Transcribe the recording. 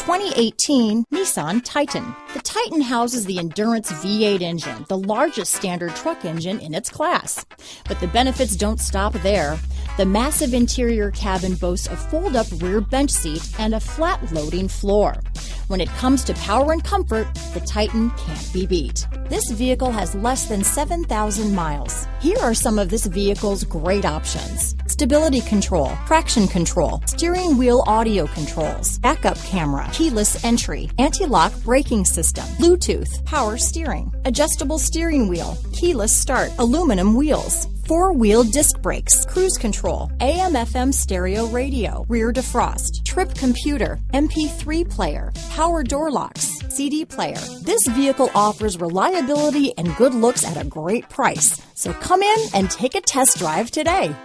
2018 Nissan Titan. The Titan houses the Endurance V8 engine, the largest standard truck engine in its class. But the benefits don't stop there. The massive interior cabin boasts a fold-up rear bench seat and a flat loading floor. When it comes to power and comfort, the Titan can't be beat. This vehicle has less than 7,000 miles. Here are some of this vehicle's great options: stability control, traction control, steering wheel audio controls, backup camera, keyless entry, anti-lock braking system, Bluetooth, power steering, adjustable steering wheel, keyless start, aluminum wheels, four-wheel disc brakes, cruise control, AM/FM stereo radio, rear defrost, trip computer, MP3 player, power door locks, CD player. This vehicle offers reliability and good looks at a great price. So come in and take a test drive today.